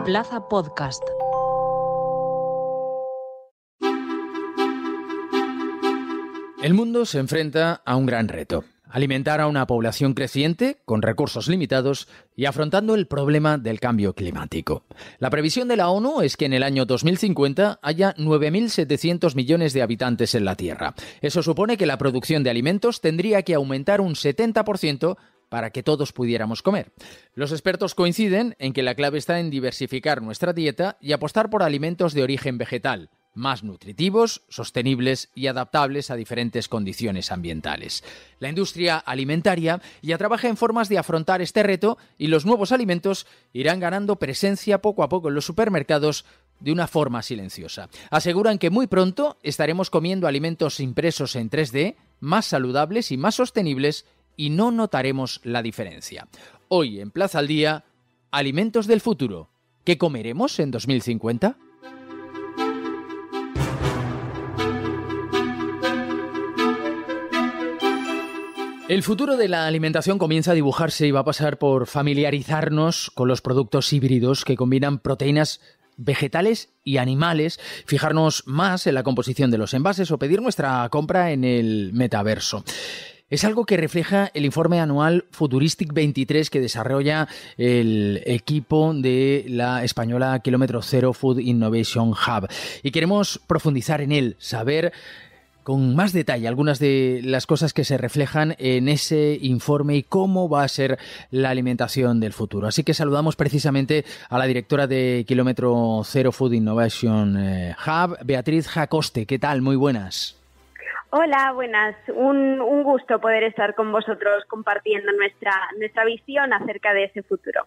Plaza Podcast. El mundo se enfrenta a un gran reto: alimentar a una población creciente, con recursos limitados y afrontando el problema del cambio climático. La previsión de la ONU es que en el año 2050 haya 9.700 millones de habitantes en la Tierra. Eso supone que la producción de alimentos tendría que aumentar un 70% para que todos pudiéramos comer. Los expertos coinciden en que la clave está en diversificar nuestra dieta y apostar por alimentos de origen vegetal, más nutritivos, sostenibles y adaptables a diferentes condiciones ambientales. La industria alimentaria ya trabaja en formas de afrontar este reto y los nuevos alimentos irán ganando presencia poco a poco en los supermercados de una forma silenciosa. Aseguran que muy pronto estaremos comiendo alimentos impresos en 3D, más saludables y más sostenibles, y no notaremos la diferencia. Hoy en Plaza al Día, alimentos del futuro. ¿Qué comeremos en 2050? El futuro de la alimentación comienza a dibujarse y va a pasar por familiarizarnos con los productos híbridos que combinan proteínas vegetales y animales, fijarnos más en la composición de los envases o pedir nuestra compra en el metaverso. Es algo que refleja el informe anual Futuristic 23 que desarrolla el equipo de la española Kilómetro Cero Food Innovation Hub. Y queremos profundizar en él, saber con más detalle algunas de las cosas que se reflejan en ese informe y cómo va a ser la alimentación del futuro. Así que saludamos precisamente a la directora de Kilómetro Cero Food Innovation Hub, Beatriz Jacoste. ¿Qué tal? Muy buenas. Hola, buenas. Un gusto poder estar con vosotros compartiendo nuestra visión acerca de ese futuro.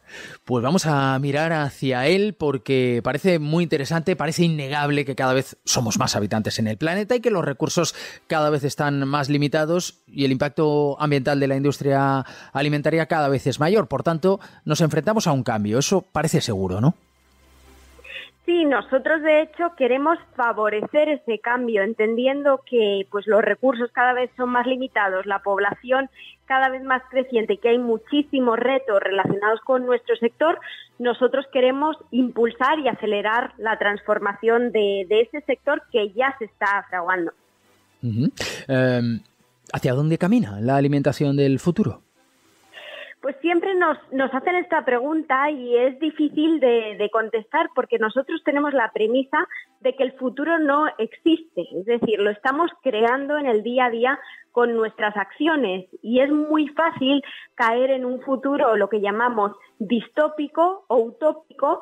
Pues vamos a mirar hacia él porque parece muy interesante, parece innegable que cada vez somos más habitantes en el planeta y que los recursos cada vez están más limitados y el impacto ambiental de la industria alimentaria cada vez es mayor. Por tanto, nos enfrentamos a un cambio. Eso parece seguro, ¿no? Sí, nosotros de hecho queremos favorecer ese cambio, entendiendo que pues los recursos cada vez son más limitados, la población cada vez más creciente y que hay muchísimos retos relacionados con nuestro sector. Nosotros queremos impulsar y acelerar la transformación de ese sector que ya se está fraguando. ¿Hacia dónde camina la alimentación del futuro? Pues siempre nos hacen esta pregunta y es difícil de contestar porque nosotros tenemos la premisa de que el futuro no existe, es decir, lo estamos creando en el día a día con nuestras acciones y es muy fácil caer en un futuro, lo que llamamos distópico o utópico,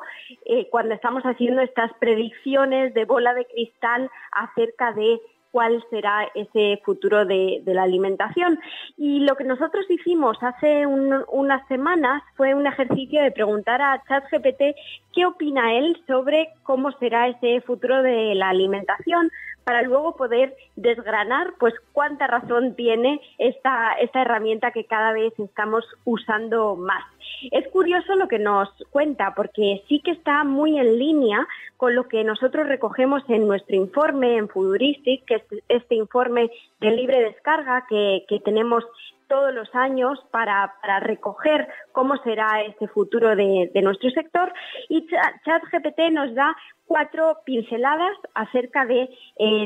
cuando estamos haciendo estas predicciones de bola de cristal acerca de cuál será ese futuro de la alimentación. Y lo que nosotros hicimos hace unas semanas fue un ejercicio de preguntar a ChatGPT qué opina él sobre cómo será ese futuro de la alimentación, para luego poder desgranar pues cuánta razón tiene esta herramienta que cada vez estamos usando más. Es curioso lo que nos cuenta porque sí que está muy en línea con lo que nosotros recogemos en nuestro informe en Futuristic, que es este informe de libre descarga que tenemos todos los años para recoger cómo será este futuro de nuestro sector, y ChatGPT nos da 4 pinceladas acerca de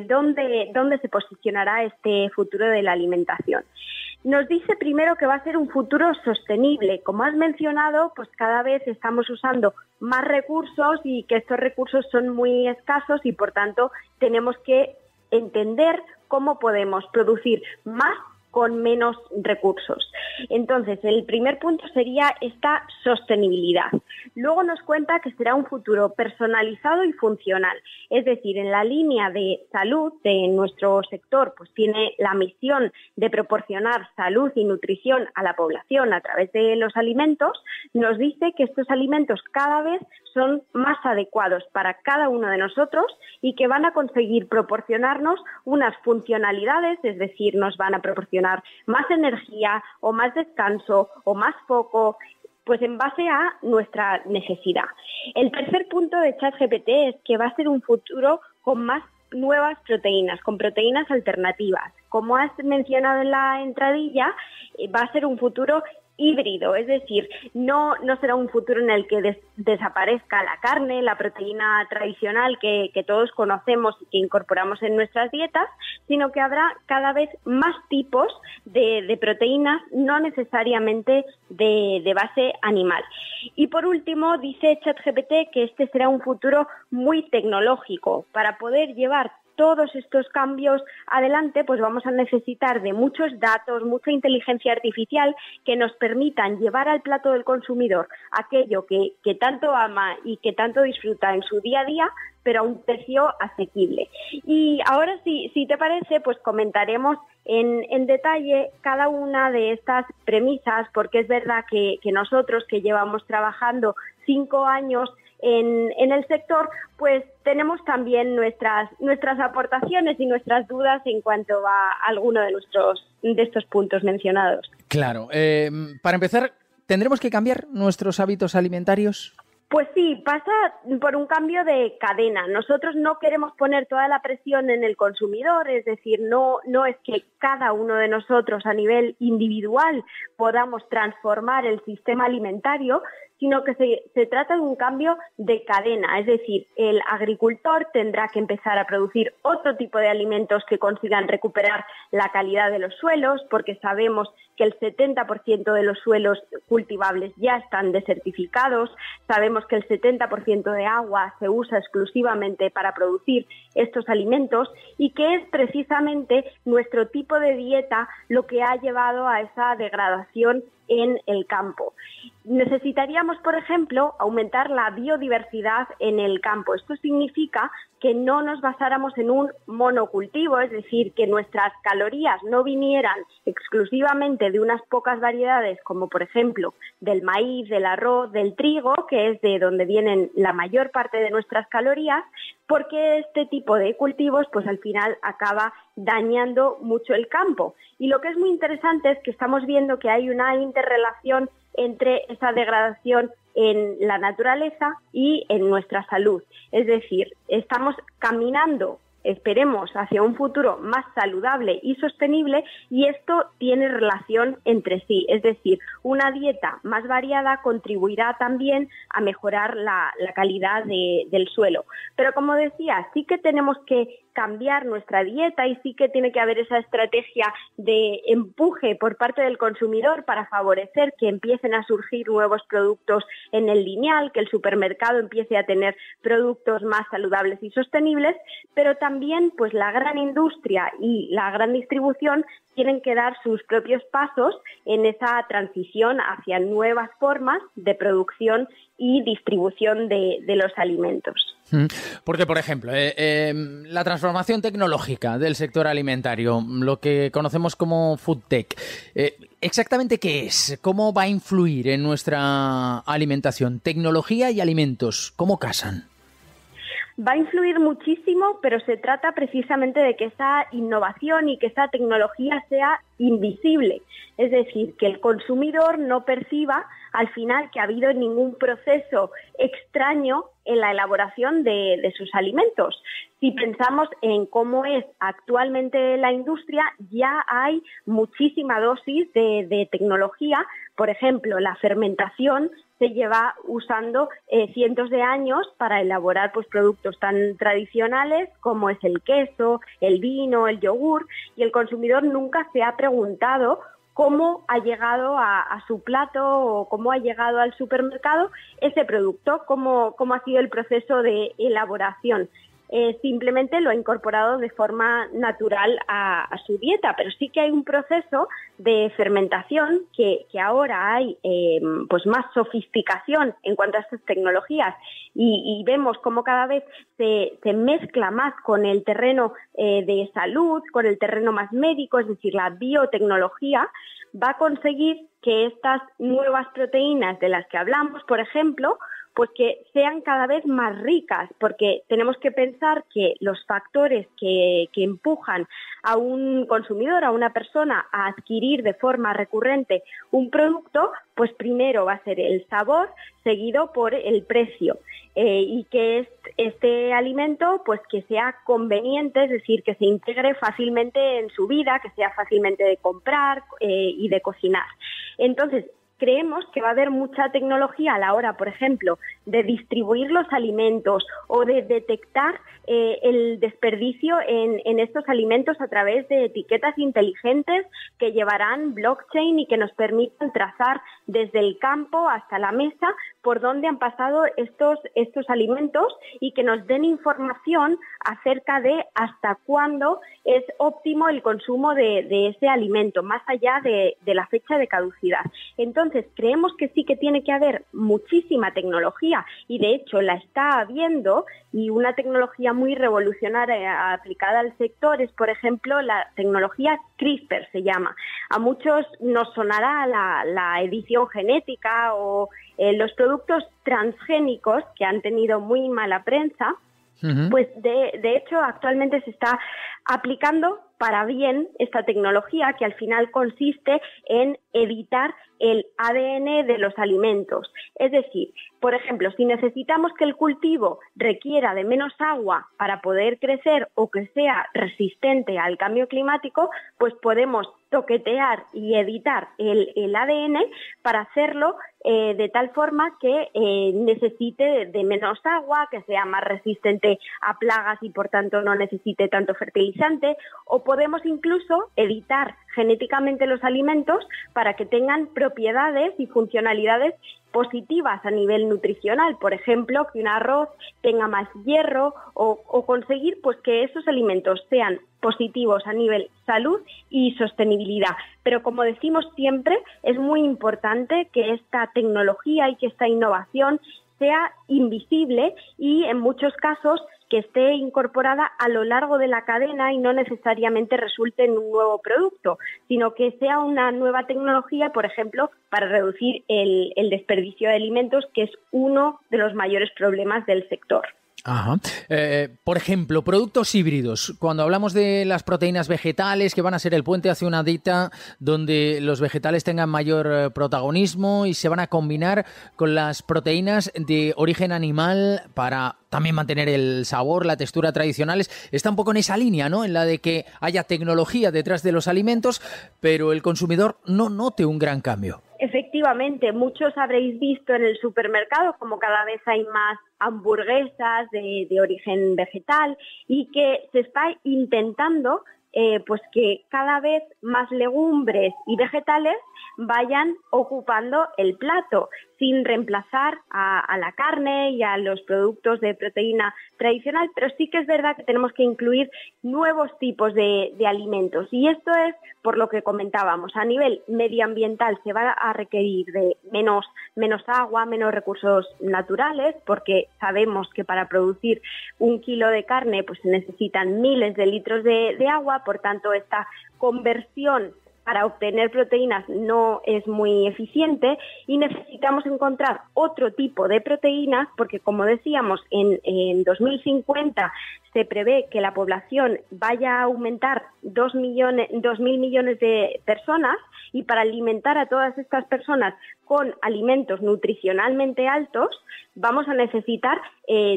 dónde se posicionará este futuro de la alimentación. Nos dice primero que va a ser un futuro sostenible. Como has mencionado, pues cada vez estamos usando más recursos y que estos recursos son muy escasos y por tanto tenemos que entender cómo podemos producir más con menos recursos. Entonces, el primer punto sería esta sostenibilidad. Luego nos cuenta que será un futuro personalizado y funcional. Es decir, en la línea de salud de nuestro sector, pues tiene la misión de proporcionar salud y nutrición a la población a través de los alimentos. Nos dice que estos alimentos cada vez son más adecuados para cada uno de nosotros y que van a conseguir proporcionarnos unas funcionalidades, es decir, nos van a proporcionar más energía o más descanso o más foco, pues en base a nuestra necesidad. El tercer punto de ChatGPT es que va a ser un futuro con más nuevas proteínas, con proteínas alternativas. Como has mencionado en la entradilla, va a ser un futuro híbrido, es decir, no será un futuro en el que desaparezca la carne, la proteína tradicional que todos conocemos y que incorporamos en nuestras dietas, sino que habrá cada vez más tipos de proteínas, no necesariamente de base animal. Y por último, dice ChatGPT que este será un futuro muy tecnológico. Para poder llevar todos estos cambios adelante, pues vamos a necesitar de muchos datos, mucha inteligencia artificial que nos permitan llevar al plato del consumidor aquello que tanto ama y que tanto disfruta en su día a día, pero a un precio asequible. Y ahora, si te parece, pues comentaremos en detalle cada una de estas premisas, porque es verdad que nosotros, que llevamos trabajando 5 años en el sector, pues tenemos también nuestras aportaciones y nuestras dudas en cuanto a alguno de estos puntos mencionados. Claro. Para empezar, ¿tendremos que cambiar nuestros hábitos alimentarios? Pues sí, pasa por un cambio de cadena. Nosotros no queremos poner toda la presión en el consumidor, es decir, no es que cada uno de nosotros a nivel individual podamos transformar el sistema alimentario, sino que se trata de un cambio de cadena, es decir, el agricultor tendrá que empezar a producir otro tipo de alimentos que consigan recuperar la calidad de los suelos, porque sabemos que el 70% de los suelos cultivables ya están desertificados, sabemos que el 70% de agua se usa exclusivamente para producir estos alimentos y que es precisamente nuestro tipo de dieta lo que ha llevado a esa degradación en el campo. Necesitaríamos, por ejemplo, aumentar la biodiversidad en el campo. Esto significa que no nos basáramos en un monocultivo, es decir, que nuestras calorías no vinieran exclusivamente de unas pocas variedades, como por ejemplo del maíz, del arroz, del trigo, que es de donde vienen la mayor parte de nuestras calorías, porque este tipo de cultivos pues al final acaba dañando mucho el campo. Y lo que es muy interesante es que estamos viendo que hay una interrelación entre esa degradación en la naturaleza y en nuestra salud. Es decir, estamos caminando, esperemos, hacia un futuro más saludable y sostenible, y esto tiene relación entre sí. Es decir, una dieta más variada contribuirá también a mejorar la calidad del suelo. Pero como decía, sí que tenemos que cambiar nuestra dieta y sí que tiene que haber esa estrategia de empuje por parte del consumidor para favorecer que empiecen a surgir nuevos productos en el lineal, que el supermercado empiece a tener productos más saludables y sostenibles, pero también pues la gran industria y la gran distribución tienen que dar sus propios pasos en esa transición hacia nuevas formas de producción y distribución de los alimentos. Porque, por ejemplo, la transformación tecnológica del sector alimentario, lo que conocemos como Food Tech, ¿exactamente qué es? ¿Cómo va a influir en nuestra alimentación? ¿Tecnología y alimentos cómo casan? Va a influir muchísimo, pero se trata precisamente de que esa innovación y que esa tecnología sea invisible. Es decir, que el consumidor no perciba al final que ha habido ningún proceso extraño en la elaboración de sus alimentos. Si pensamos en cómo es actualmente la industria, ya hay muchísima dosis de tecnología. Por ejemplo, la fermentación se lleva usando cientos de años para elaborar pues productos tan tradicionales como es el queso, el vino, el yogur, y el consumidor nunca se ha preguntado cómo ha llegado a su plato o cómo ha llegado al supermercado ese producto, cómo ha sido el proceso de elaboración. Simplemente lo ha incorporado de forma natural a su dieta, pero sí que hay un proceso de fermentación que ahora hay pues más sofisticación en cuanto a estas tecnologías y vemos cómo cada vez se mezcla más con el terreno de salud, con el terreno más médico, es decir, la biotecnología va a conseguir que estas nuevas proteínas de las que hablamos, por ejemplo, pues que sean cada vez más ricas, porque tenemos que pensar que los factores que empujan a un consumidor, a una persona, a adquirir de forma recurrente un producto, pues primero va a ser el sabor, seguido por el precio. Y que este alimento pues que sea conveniente, es decir, que se integre fácilmente en su vida, que sea fácilmente de comprar y de cocinar. Entonces, creemos que va a haber mucha tecnología a la hora, por ejemplo, de distribuir los alimentos o de detectar el desperdicio en estos alimentos a través de etiquetas inteligentes que llevarán blockchain y que nos permitan trazar desde el campo hasta la mesa por dónde han pasado estos alimentos y que nos den información acerca de hasta cuándo es óptimo el consumo de ese alimento, más allá de la fecha de caducidad. Entonces, creemos que sí que tiene que haber muchísima tecnología y de hecho la está habiendo, y una tecnología muy revolucionaria aplicada al sector es, por ejemplo, la tecnología CRISPR se llama. A muchos nos sonará la edición genética o los productos transgénicos que han tenido muy mala prensa. Pues de hecho actualmente se está aplicando para bien esta tecnología que al final consiste en editar el ADN de los alimentos. Es decir, por ejemplo, si necesitamos que el cultivo requiera de menos agua para poder crecer o que sea resistente al cambio climático, pues podemos toquetear y editar el ADN para hacerlo de tal forma que necesite de menos agua, que sea más resistente a plagas y por tanto no necesite tanto fertilizante, o podemos incluso editar genéticamente los alimentos para que tengan propiedades y funcionalidades positivas a nivel nutricional, por ejemplo, que un arroz tenga más hierro o conseguir pues que esos alimentos sean positivos a nivel salud y sostenibilidad. Pero como decimos siempre, es muy importante que esta tecnología y que esta innovación sea invisible y en muchos casos que esté incorporada a lo largo de la cadena y no necesariamente resulte en un nuevo producto, sino que sea una nueva tecnología, por ejemplo, para reducir el desperdicio de alimentos, que es uno de los mayores problemas del sector. Ajá. Por ejemplo, productos híbridos. Cuando hablamos de las proteínas vegetales, que van a ser el puente hacia una dieta donde los vegetales tengan mayor protagonismo y se van a combinar con las proteínas de origen animal para también mantener el sabor, la textura tradicionales, está un poco en esa línea, ¿no? En la de que haya tecnología detrás de los alimentos, pero el consumidor no note un gran cambio. Efectivamente, muchos habréis visto en el supermercado como cada vez hay más hamburguesas de origen vegetal y que se está intentando pues que cada vez más legumbres y vegetales vayan ocupando el plato sin reemplazar a la carne y a los productos de proteína tradicional, pero sí que es verdad que tenemos que incluir nuevos tipos de alimentos y esto es por lo que comentábamos. A nivel medioambiental se va a requerir de menos agua, menos recursos naturales, porque sabemos que para producir 1 kilo de carne pues se necesitan miles de litros de agua, por tanto esta conversión para obtener proteínas no es muy eficiente y necesitamos encontrar otro tipo de proteínas porque, como decíamos, en 2050 se prevé que la población vaya a aumentar 2.000 millones de personas y para alimentar a todas estas personas con alimentos nutricionalmente altos vamos a necesitar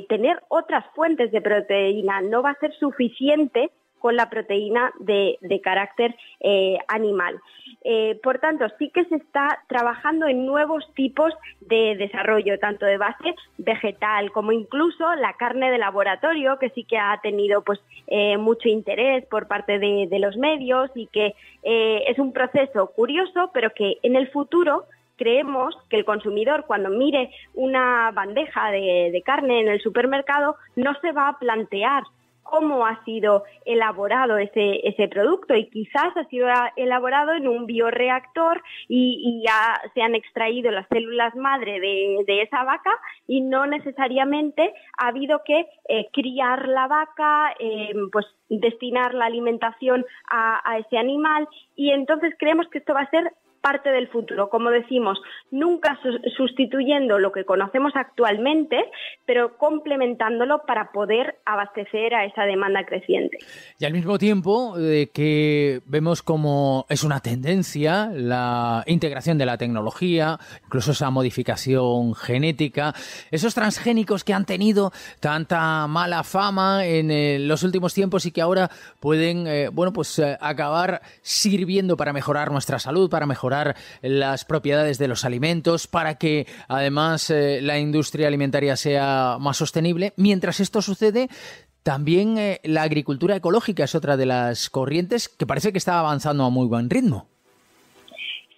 tener otras fuentes de proteína. No va a ser suficiente con la proteína de carácter animal. Por tanto, sí que se está trabajando en nuevos tipos de desarrollo, tanto de base vegetal como incluso la carne de laboratorio, que sí que ha tenido pues mucho interés por parte de los medios y que es un proceso curioso, pero que en el futuro creemos que el consumidor, cuando mire una bandeja de carne en el supermercado, no se va a plantear cómo ha sido elaborado ese producto y quizás ha sido elaborado en un bioreactor y ya se han extraído las células madre de esa vaca y no necesariamente ha habido que criar la vaca, pues destinar la alimentación a ese animal y entonces creemos que esto va a ser parte del futuro, como decimos, nunca sustituyendo lo que conocemos actualmente, pero complementándolo para poder abastecer a esa demanda creciente. Y al mismo tiempo que vemos como es una tendencia la integración de la tecnología, incluso esa modificación genética, esos transgénicos que han tenido tanta mala fama en los últimos tiempos y que ahora pueden acabar sirviendo para mejorar nuestra salud, para mejorar mejorar las propiedades de los alimentos, para que además la industria alimentaria sea más sostenible. Mientras esto sucede, también la agricultura ecológica es otra de las corrientes que parece que está avanzando a muy buen ritmo.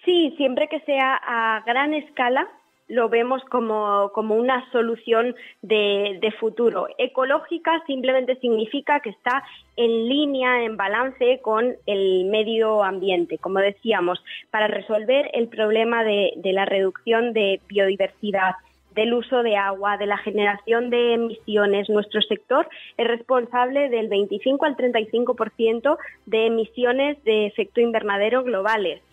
Sí, siempre que sea a gran escala, lo vemos como una solución de futuro. Ecológica simplemente significa que está en línea, en balance con el medio ambiente, como decíamos, para resolver el problema de la reducción de biodiversidad, del uso de agua, de la generación de emisiones. Nuestro sector es responsable del 25 al 35% de emisiones de efecto invernadero globales.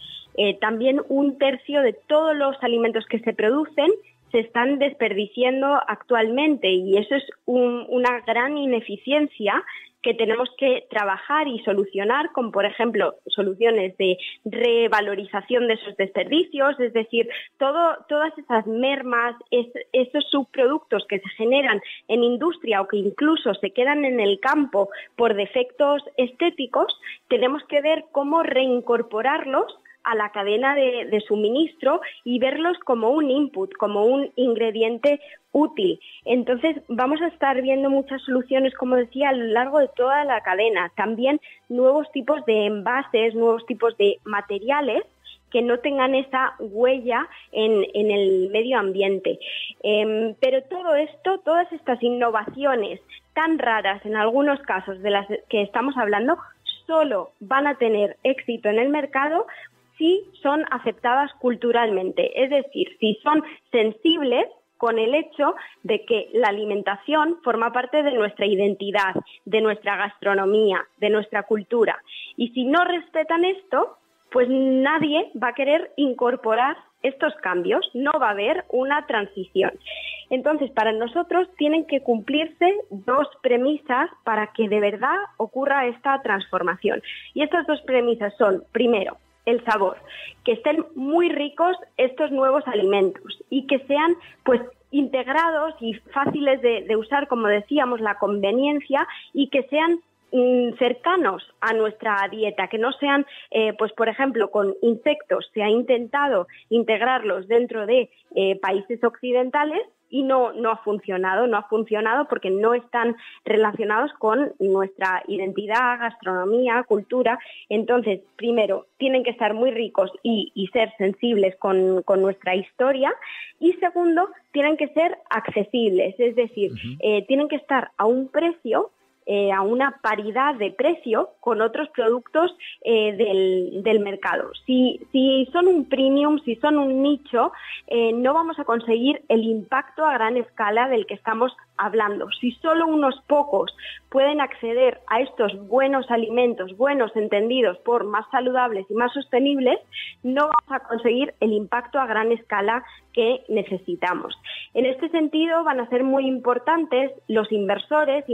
También 1/3 de todos los alimentos que se producen se están desperdiciando actualmente, y eso es una gran ineficiencia que tenemos que trabajar y solucionar con, por ejemplo, soluciones de revalorización de esos desperdicios, es decir, todas esas mermas, esos subproductos que se generan en industria o que incluso se quedan en el campo por defectos estéticos, tenemos que ver cómo reincorporarlos a la cadena de suministro y verlos como un input, como un ingrediente útil. Entonces, vamos a estar viendo muchas soluciones, como decía, a lo largo de toda la cadena. También nuevos tipos de envases, nuevos tipos de materiales que no tengan esa huella en el medio ambiente. Pero todo esto, todas estas innovaciones tan raras en algunos casos de las que estamos hablando, solo van a tener éxito en el mercado si son aceptadas culturalmente, es decir, si son sensibles con el hecho de que la alimentación forma parte de nuestra identidad, de nuestra gastronomía, de nuestra cultura. Y si no respetan esto, pues nadie va a querer incorporar estos cambios, no va a haber una transición. Entonces, para nosotros tienen que cumplirse 2 premisas para que de verdad ocurra esta transformación. Y estas 2 premisas son, primero, el sabor, que estén muy ricos estos nuevos alimentos y que sean pues integrados y fáciles de usar, como decíamos, la conveniencia, y que sean cercanos a nuestra dieta, que no sean, pues por ejemplo, con insectos. Se ha intentado integrarlos dentro de países occidentales y no ha funcionado porque no están relacionados con nuestra identidad, gastronomía, cultura. Entonces, primero, tienen que estar muy ricos y ser sensibles con nuestra historia, y segundo, tienen que ser accesibles, es decir, tienen que estar a un precio, a una paridad de precio con otros productos del mercado. Si son un premium, si son un nicho, no vamos a conseguir el impacto a gran escala del que estamos hablando. Si solo unos pocos pueden acceder a estos buenos alimentos, buenos entendidos por más saludables y más sostenibles, no vamos a conseguir el impacto a gran escala que necesitamos. En este sentido, van a ser muy importantes los inversores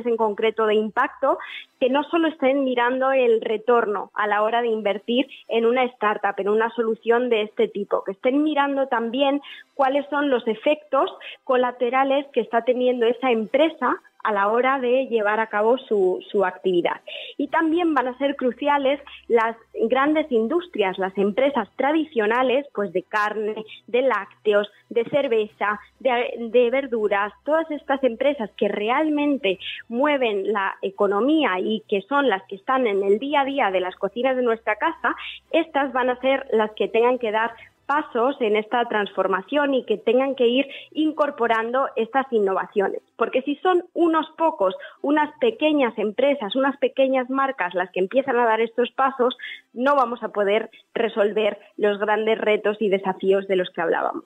en concreto de impacto, que no solo estén mirando el retorno a la hora de invertir en una startup, en una solución de este tipo, que estén mirando también cuáles son los efectos colaterales que está teniendo esa empresa a la hora de llevar a cabo su actividad. Y también van a ser cruciales las grandes industrias, las empresas tradicionales, pues de carne, de lácteos, de cerveza, de verduras, todas estas empresas que realmente mueven la economía y que son las que están en el día a día de las cocinas de nuestra casa. Estas van a ser las que tengan que dar pasos en esta transformación y que tengan que ir incorporando estas innovaciones. Porque si son unos pocos, unas pequeñas empresas, unas pequeñas marcas las que empiezan a dar estos pasos, no vamos a poder resolver los grandes retos y desafíos de los que hablábamos.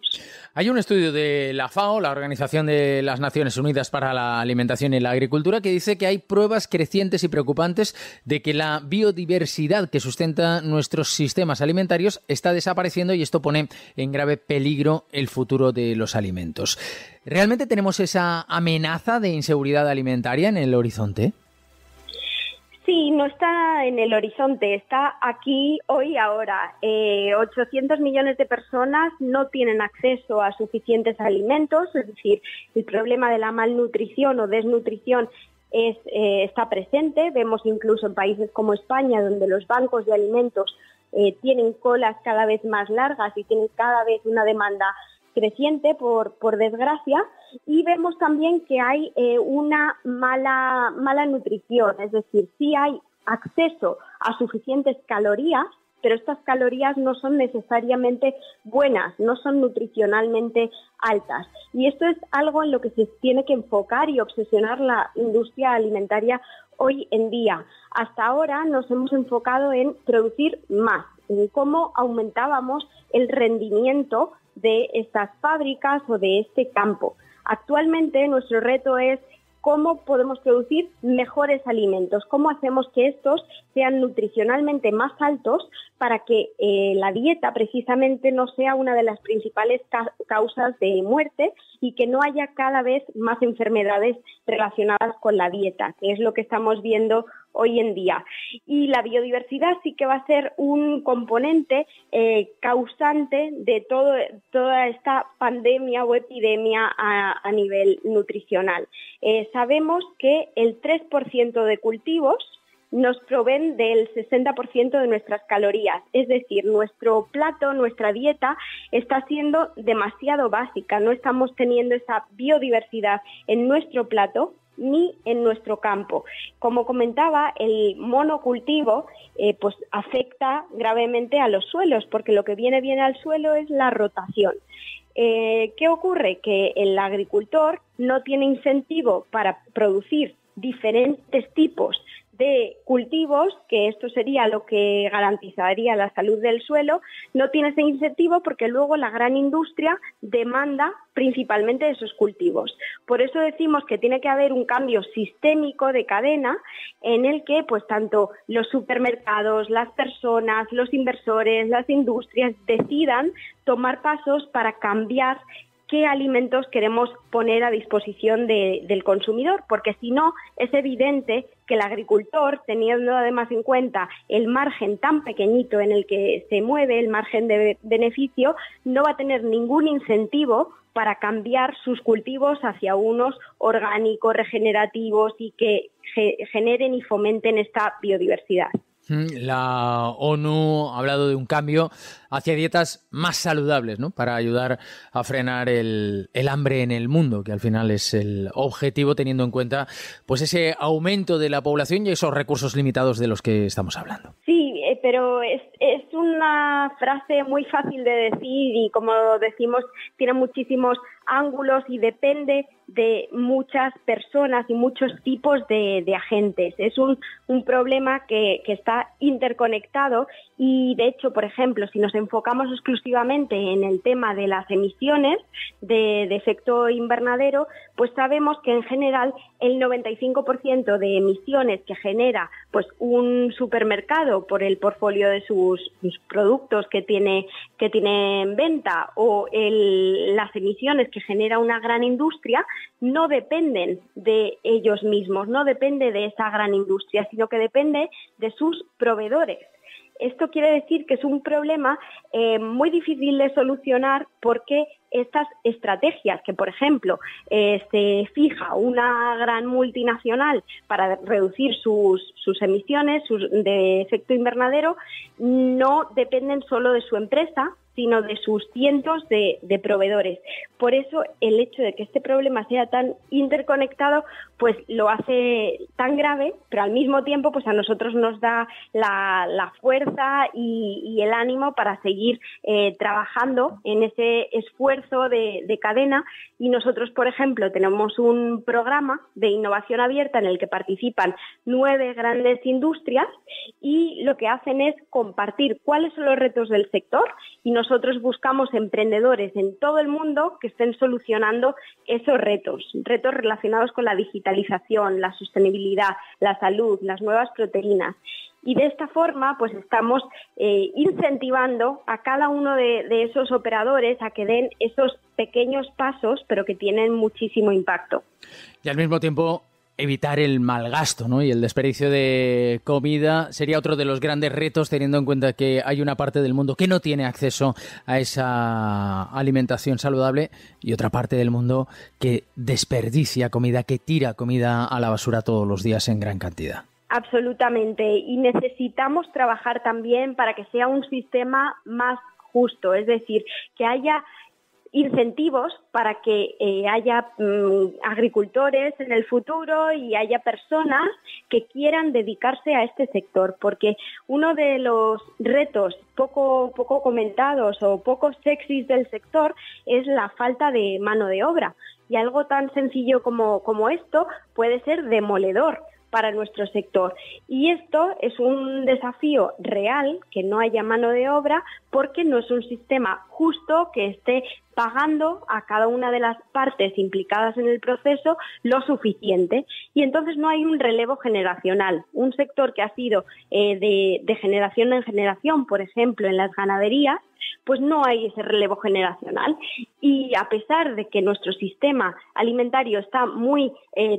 Hay un estudio de la FAO, la Organización de las Naciones Unidas para la Alimentación y la Agricultura, que dice que hay pruebas crecientes y preocupantes de que la biodiversidad que sustenta nuestros sistemas alimentarios está desapareciendo, y esto pone en grave peligro el futuro de los alimentos. ¿Realmente tenemos esa amenaza de inseguridad alimentaria en el horizonte? Sí, no está en el horizonte, está aquí, hoy y ahora. 800 millones de personas no tienen acceso a suficientes alimentos, es decir, el problema de la malnutrición o desnutrición está presente. Vemos incluso en países como España, donde los bancos de alimentos tienen colas cada vez más largas y tienen cada vez una demanda creciente, por desgracia, y vemos también que hay una mala nutrición, es decir, sí hay acceso a suficientes calorías, pero estas calorías no son necesariamente buenas, no son nutricionalmente altas. Y esto es algo en lo que se tiene que enfocar y obsesionar la industria alimentaria hoy en día. Hasta ahora nos hemos enfocado en producir más, en cómo aumentábamos el rendimiento de estas fábricas o de este campo. Actualmente nuestro reto es cómo podemos producir mejores alimentos, cómo hacemos que estos sean nutricionalmente más altos para que la dieta precisamente no sea una de las principales causas de muerte y que no haya cada vez más enfermedades relacionadas con la dieta, que es lo que estamos viendo hoy en día. Y la biodiversidad sí que va a ser un componente causante de toda esta pandemia o epidemia a nivel nutricional. Sabemos que el 3% de cultivos nos proveen del 60% de nuestras calorías, es decir, nuestro plato, nuestra dieta está siendo demasiado básica, no estamos teniendo esa biodiversidad en nuestro plato ni en nuestro campo. Como comentaba, el monocultivo pues afecta gravemente a los suelos, porque lo que viene bien al suelo es la rotación. ¿Qué ocurre? Que el agricultor no tiene incentivo para producir diferentes tipos de cultivos, que esto sería lo que garantizaría la salud del suelo, no tiene ese incentivo porque luego la gran industria demanda principalmente esos cultivos. Por eso decimos que tiene que haber un cambio sistémico de cadena en el que pues tanto los supermercados, las personas, los inversores, las industrias decidan tomar pasos para cambiar qué alimentos queremos poner a disposición del consumidor, porque si no, es evidente que el agricultor, teniendo además en cuenta el margen tan pequeñito en el que se mueve, el margen de beneficio, no va a tener ningún incentivo para cambiar sus cultivos hacia unos orgánicos, regenerativos y que generen y fomenten esta biodiversidad. La ONU ha hablado de un cambio hacia dietas más saludables, ¿no? Para ayudar a frenar el hambre en el mundo, que al final es el objetivo, teniendo en cuenta pues ese aumento de la población y esos recursos limitados de los que estamos hablando. Sí, pero es una frase muy fácil de decir y, como decimos, tiene muchísimos ángulos y depende de muchas personas y muchos tipos de agentes. Es un problema que está interconectado y, de hecho, por ejemplo, si nos enfocamos exclusivamente en el tema de las emisiones de efecto invernadero, pues sabemos que en general el 95% de emisiones que genera pues un supermercado por el portfolio de sus productos que tiene en venta o las emisiones que genera una gran industria no dependen de ellos mismos, no depende de esa gran industria, sino que depende de sus proveedores. Esto quiere decir que es un problema muy difícil de solucionar porque estas estrategias que, por ejemplo, se fija una gran multinacional para reducir sus emisiones de efecto invernadero, no dependen solo de su empresa, sino de sus cientos de proveedores. Por eso el hecho de que este problema sea tan interconectado, pues lo hace tan grave, pero al mismo tiempo pues a nosotros nos da la fuerza y el ánimo para seguir trabajando en ese esfuerzo de cadena. Y nosotros, por ejemplo, tenemos un programa de innovación abierta en el que participan 9 grandes industrias y lo que hacen es compartir cuáles son los retos del sector, y nosotros buscamos emprendedores en todo el mundo que estén solucionando esos retos relacionados con la digitalización, la sostenibilidad, la salud, las nuevas proteínas. Y de esta forma, pues estamos incentivando a cada uno de esos operadores a que den esos pequeños pasos, pero que tienen muchísimo impacto. Y al mismo tiempo, evitar el malgasto, ¿no? Y el desperdicio de comida sería otro de los grandes retos, teniendo en cuenta que hay una parte del mundo que no tiene acceso a esa alimentación saludable y otra parte del mundo que desperdicia comida, que tira comida a la basura todos los días en gran cantidad. Absolutamente. Y necesitamos trabajar también para que sea un sistema más justo, es decir, que haya incentivos para que haya agricultores en el futuro y haya personas que quieran dedicarse a este sector, porque uno de los retos poco comentados o poco sexys del sector es la falta de mano de obra, y algo tan sencillo como esto puede ser demoledor para nuestro sector. Y esto es un desafío real, que no haya mano de obra, porque no es un sistema justo que esté pagando a cada una de las partes implicadas en el proceso lo suficiente. Y entonces no hay un relevo generacional. Un sector que ha sido de generación en generación, por ejemplo, en las ganaderías, pues no hay ese relevo generacional. Y a pesar de que nuestro sistema alimentario está muy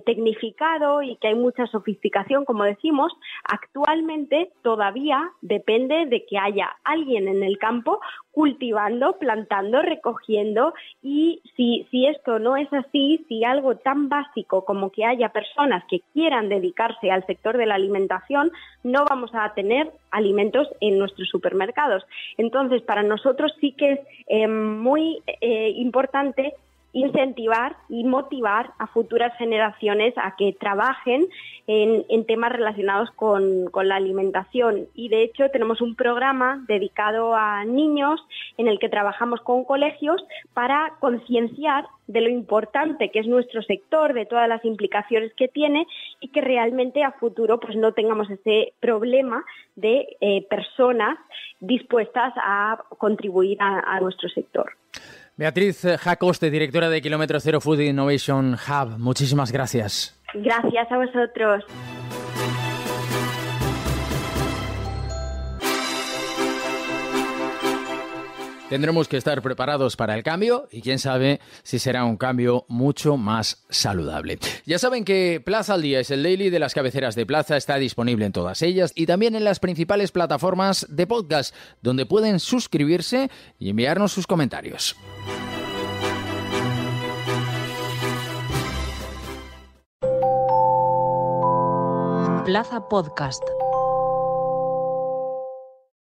tecnificado y que hay mucha sofisticación, como decimos, actualmente todavía depende de que haya alguien en el campo cultivando, plantando, recogiendo, y si esto no es así, si algo tan básico como que haya personas que quieran dedicarse al sector de la alimentación, no vamos a tener alimentos en nuestros supermercados. Entonces, para nosotros sí que es muy importante incentivar y motivar a futuras generaciones a que trabajen en temas relacionados con la alimentación. Y de hecho tenemos un programa dedicado a niños en el que trabajamos con colegios para concienciar de lo importante que es nuestro sector, de todas las implicaciones que tiene, y que realmente a futuro pues no tengamos ese problema de personas dispuestas a contribuir a nuestro sector. Beatriz Jacoste, directora de Kilómetro Cero Food Innovation Hub, muchísimas gracias. Gracias a vosotros. Tendremos que estar preparados para el cambio y quién sabe si será un cambio mucho más saludable. Ya saben que Plaza al Día es el daily de las cabeceras de Plaza, está disponible en todas ellas y también en las principales plataformas de podcast, donde pueden suscribirse y enviarnos sus comentarios. Plaza Podcast.